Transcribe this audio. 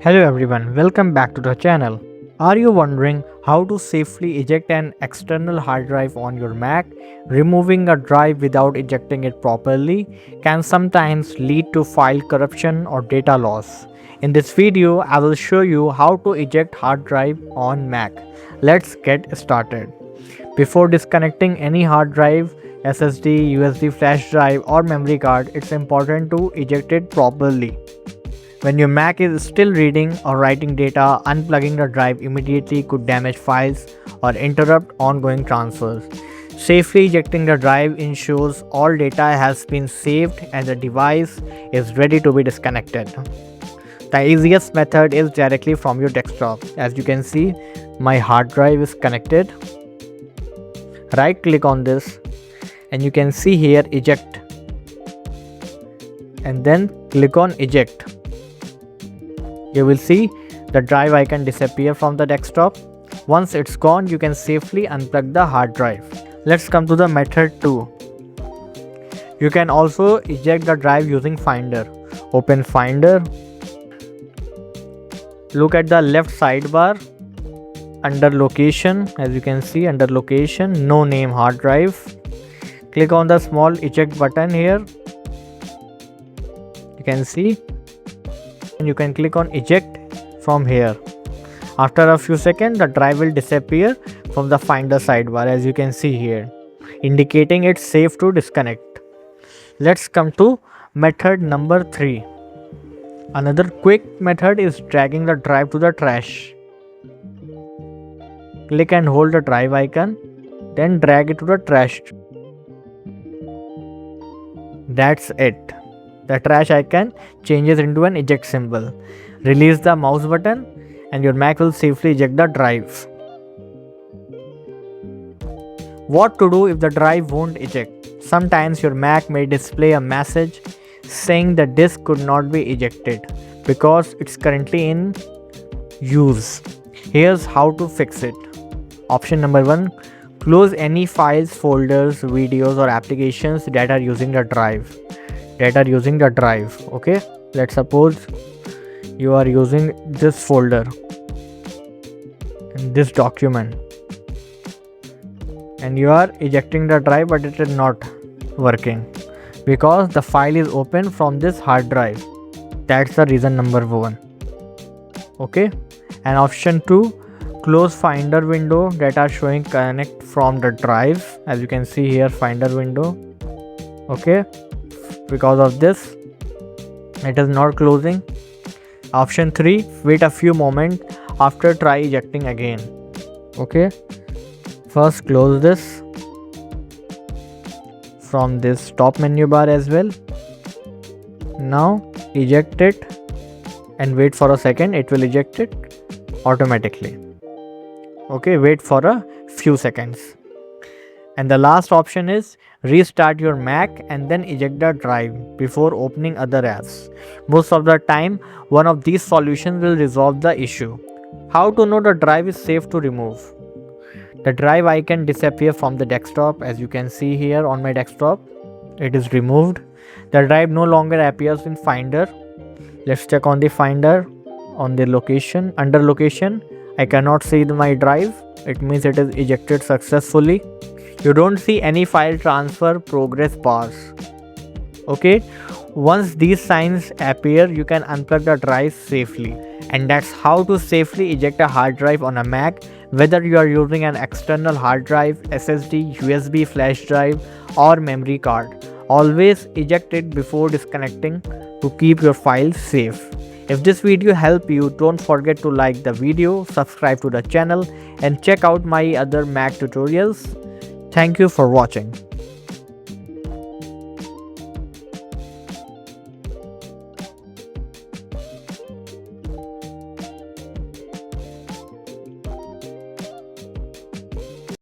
Hello everyone, welcome back to the channel. Are you wondering how to safely eject an external hard drive on your Mac? Removing a drive without ejecting it properly can sometimes lead to file corruption or data loss. In this video, I will show you how to eject hard drive on Mac. Let's get started. Before disconnecting any hard drive, SSD, USB flash drive or memory card, it's important to eject it properly. When your Mac is still reading or writing data, unplugging the drive immediately could damage files or interrupt ongoing transfers. Safely ejecting the drive ensures all data has been saved and the device is ready to be disconnected. The easiest method is directly from your desktop. As you can see, my hard drive is connected. Right click on this and you can see here eject, and then click on eject. You will see the drive icon disappear from the desktop. Once it's gone, you can safely unplug the hard drive. Let's come to the method 2. You can also eject the drive using Finder. Open Finder. Look at the left sidebar. Under location, as you can see, under location, no name hard drive. Click on the small eject button here. You can see. And you can click on eject from here. After a few seconds, the drive will disappear from the Finder sidebar, as you can see here, indicating it's safe to disconnect. Let's come to method number 3. Another quick method is dragging the drive to the trash. Click and hold the drive icon, then drag it to the trash. That's it. The trash icon changes into an eject symbol. Release the mouse button and your Mac will safely eject the drive. What to do if the drive won't eject? Sometimes your Mac may display a message saying the disk could not be ejected because it's currently in use. Here's how to fix it. Option number 1. Close any files, folders, videos or applications that are using the drive. Okay, let's suppose you are using this folder and this document and you are ejecting the drive, but it is not working because the file is open from this hard drive. That's the reason number 1. Okay, and option 2, close Finder window that are showing connect from the drive. As you can see here, Finder window. Okay, because of this it is not closing. Option 3, wait a few moments after try ejecting again. Okay, first close this from this top menu bar as well. Now eject it and wait for a second, it will eject it automatically. Okay, wait for a few seconds. And the last option is restart your Mac and then eject the drive before opening other apps. Most of the time, one of these solutions will resolve the issue. How to know the drive is safe to remove? The drive icon disappear from the desktop. As you can see here on my desktop, it is removed. The drive no longer appears in Finder. Let's check on the Finder on the location. Under location, I cannot see my drive. It means it is ejected successfully. You don't see any file transfer progress bars. Okay, once these signs appear, you can unplug the drive safely. And that's how to safely eject a hard drive on a Mac, whether you are using an external hard drive, SSD, USB flash drive or memory card. Always eject it before disconnecting to keep your files safe. If this video helped you, don't forget to like the video, subscribe to the channel and check out my other Mac tutorials. Thank you for watching.